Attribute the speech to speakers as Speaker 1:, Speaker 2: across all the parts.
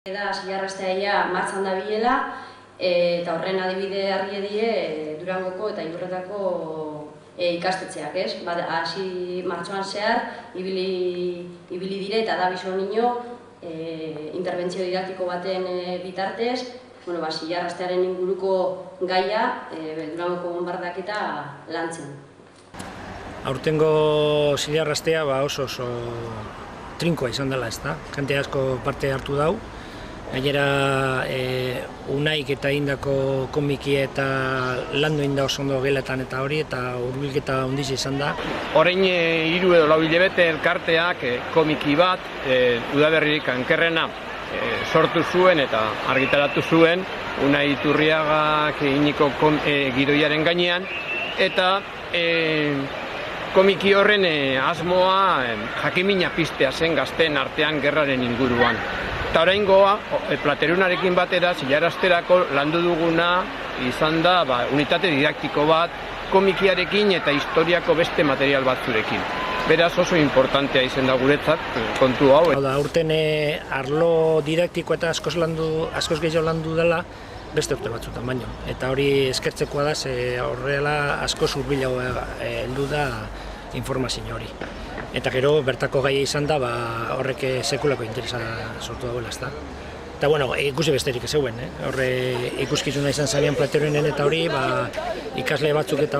Speaker 1: Da zilarrastea martxan da bilela, eta horren adibide argi die Durangoko eta Iurretako ikastetxeak, ez? Hasi martxoan zehar, ibili dire eta da bizo nino interbentzio didaktiko baten bitartez, zilarrastearen inguruko gaia Durangoko bonbardaketa lantzen.
Speaker 2: Aurtengo zilarrastea oso trinkoa izan dela, ezta? Jende asko parte hartu dau. Gainera, Unaik eta indako komiki eta landu inda oso ondo geletan eta hori, eta hurbilketa handiz izan da.
Speaker 3: Orain 3 edo 4 hilabete elkarteak komiki bat, Udaberririk Ankerrena, sortu zuen eta argitaratu zuen Unai Iturriagak eginiko gidoiaren gainean, eta komiki horren asmoa jakimina piztea zen gazteen artean gerraren inguruan. Eta oraingoa, Platerunarekin batera, zilarrasterako landu duguna izan da unitate didaktiko bat, komikiarekin eta historiako beste material batzurekin. Beraz oso importantea izan da guretzat kontu hau.
Speaker 2: Aurten arlo didaktiko eta askoz gehiago landu dela beste urte batzutan baino. Eta hori eskertzekoa da, horrela askoz hurbilago heldu da informazio hori. Eta gero, bertako gaia izan da, horrek sekulako interesa sortu dagoela, ezta. Eta, ikusi besterik ez zeuen, horre ikuskizuna izan zabian Platerunen eta hori, ikasle batzuk eta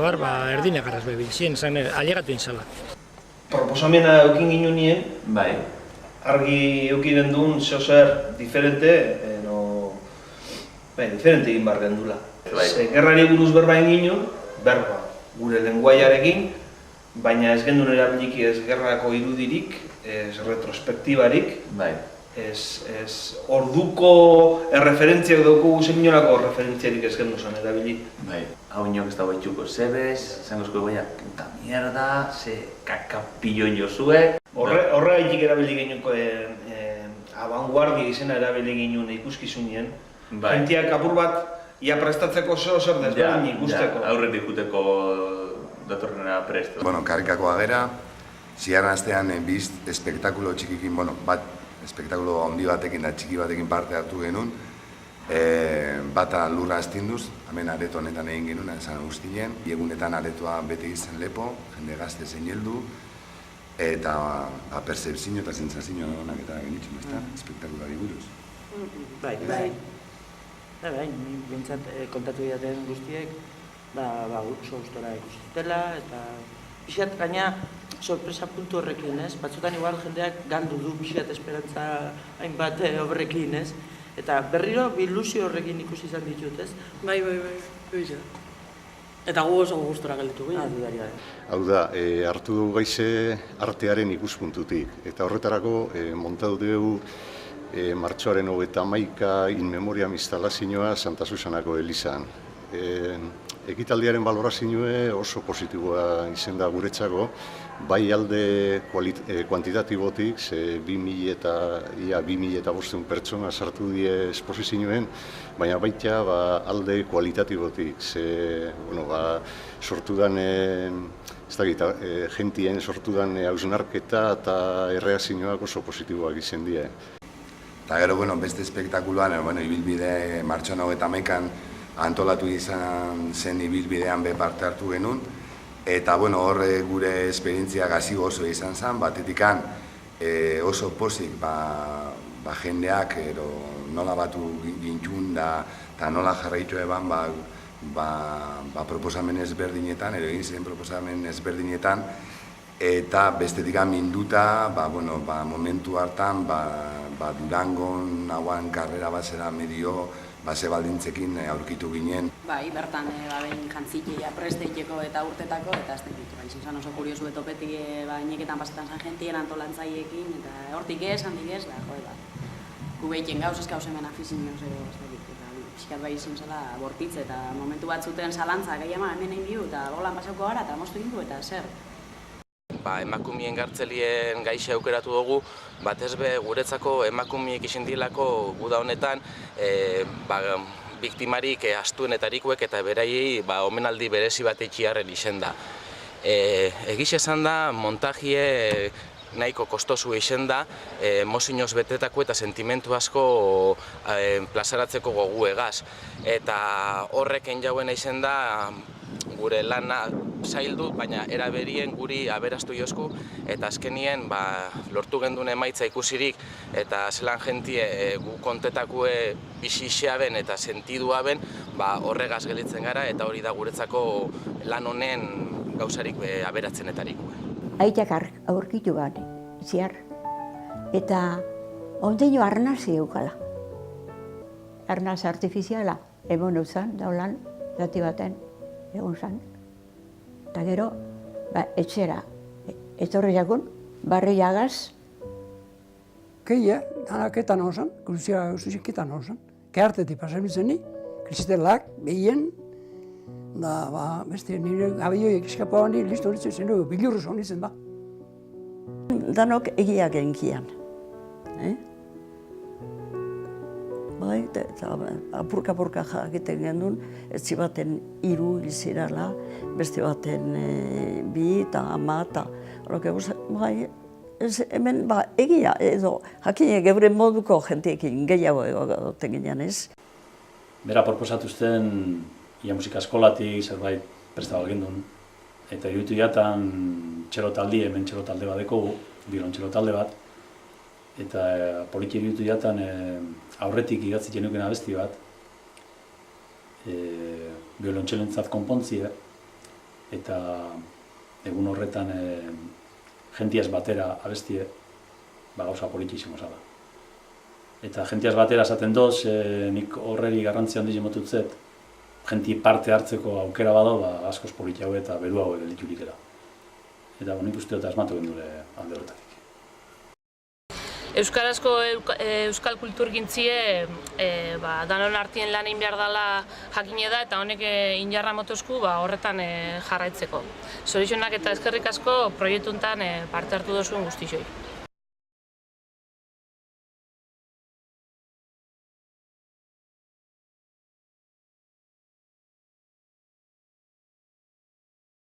Speaker 2: erdinak arraz bebiltzien, ailegatu inzala.
Speaker 4: Proposamena eukin ginen nien, argi eukiren duen zeozer diferente, diferente egin behar gendula. Gerrari buruz berba egin berba, gure lenguaiarekin, baina ez gendun erabiliki ez gerrako irudirik, ez retrospektibarik, ez orduko erreferentziak dugu zenionako referentziarik ez gendu zen erabili.
Speaker 5: Hau inok ez dago itxuko zebez, zangozko goia, puta mierda, ze kakapillo jozue.
Speaker 4: Horra egik erabili genuko abanguardia izena erabili genuen ikuskizunien. Gentiak apur bat, ia prestatzeko zer desberdin ikusteko.
Speaker 5: Aurretik juteko datorrena presto.
Speaker 6: Karikakoa gera, zilarrastean biz espektakulo txikikin, bat espektakulo handi batekin da txiki batekin parte hartu genuen. Bata lurra astinduz, hemen areto honetan egin genuen, esan guztien. Egunetan aretoa bete izan lepo, jende gazte zein heldu, eta percepzio eta sentsazio honak eta genitzen, ezta? Espektakulari buruz.
Speaker 7: Bai, bintzat kontatu didaten guztiek, oso gustora ikustela, eta pixat gaina sorpresa puntu horrekin, ez? Batzutan igual jendeak galdu du pixat esperantza hainbat horrekin, ez? Eta berriro ilusio horrekin ikusi izan ditut, ez?
Speaker 8: Bai. Eta gu oso gustora galditu ginen.
Speaker 9: Hau da, hartu dugu gaize artearen ikuspuntutik, eta horretarako montatu dugu martxoaren 21 in memoriam instalazioa Santa Susanako elizan. Ekitaldiaren balorazioa oso positiboa izan da guretzako, bai alde kuantitatibotik, ze 2.500 pertsona sartu die esposizioen, baina baita alde kualitatibotik, ze sortu den, jentien sortu den hausnarketa eta erreakzioak oso positiboak izan die.
Speaker 6: Eta gero, beste espektakuloan, ibilbide martxoan 21an antolatu izan zen ibilbidean parte hartu genuen. Eta horre gure esperientzia gazi oso izan zen, batetikan oso pozik jendeak nola batu gintxun eta nola jarraitu eban proposamen ezberdinetan, egin ziren proposamen ezberdinetan, eta bestetikan minduta, momentu hartan, Durangon hauan karrera bat zera medio base baldintzekin aurkitu ginen.
Speaker 1: Bertan behin jantzitxea presteiteko eta urtetako, eta ez ditu. Izan oso kuriosu betopetik ineketan pasetan zan jentien antolantzaileekin, eta hortik ez, handik ez, gu behiten gauz, ez gauz hemen afizinoz edo, ez dakit. Piskat bai izin zela bortitz, eta momentu bat zuten zalantza, gai hemen egin bihu, eta bolan pasauko gara, eta moztu gindu, eta zer.
Speaker 10: Emakumien gartzelien gaixe aukeratu dugu, batez be guretzako emakumiek izin dilako guda honetan biktimarik astuenetarikuek eta beraiei omenaldi berezi bat itxiarren izen da. Egiz esan da montajie nahiko kostosu eixen da, mozinoz betetako eta sentimentu asko plazaratzeko gogu egaz. Eta horreken jauen eixen da gure lana zaildu, baina eraberien guri aberastu jozku, eta azkenien lortu gendun emaitza ikusirik, eta zelan jentie gu kontetakue bisixea ben eta sentidua ben, horregaz gelitzen gara, eta hori da guretzako lan honen gauzarik aberatzenetarik.
Speaker 11: Aitak aurkitu bat, ziar, eta ondeino arnazi eukala. Arnaz artifiziala, egon uzan, daulan, zati baten, egon zan. Eta gero, etxera, etorri jakun, barri jagaz.
Speaker 12: Keia, danaketan osan, kruziketan osan. Kehartetik pasabitzen ni, kristelak, behien, da, beste, nire gabioiek eskapa honi, listo horitzen zen, bilurruz honitzen da.
Speaker 11: Danok egia genkian. Bai, eta apurka-apurka jakiten gendun, ez baten 3 izirala, beste baten 2 eta 10 eta bai, hemen egia edo jakine geure moduko jenteekin gehiago egoten ginean ez.
Speaker 13: Bera proposatuzten ia musika eskolatik zerbait prestaba gendun, eta iruditu jatan txelotaldi, hemen txelotalde bat dekogu, bilontxelo talde bat, eta poliki iruditu jatan aurretik idatzi genuken abesti bat, biolontxelentzat konpontzia, eta egun horretan jentiaz batera abestie, gauza politikisimo zala. Eta jentiaz batera esaten doz, nik horreri garrantzi handi jemotutzet, jenti parte hartzeko aukera bado, askoz politiago eta beruago geliturik. Eta nik uste dut asmatu gendure alde horretatik.
Speaker 14: Euskarazko euskal kulturgintzie danon artien lan egin behar dela jakine da eta honek injarra motozku horretan jarraitzeko. Zorionak eta eskerrik asko proiektuntan parte hartu duzuen guztioi.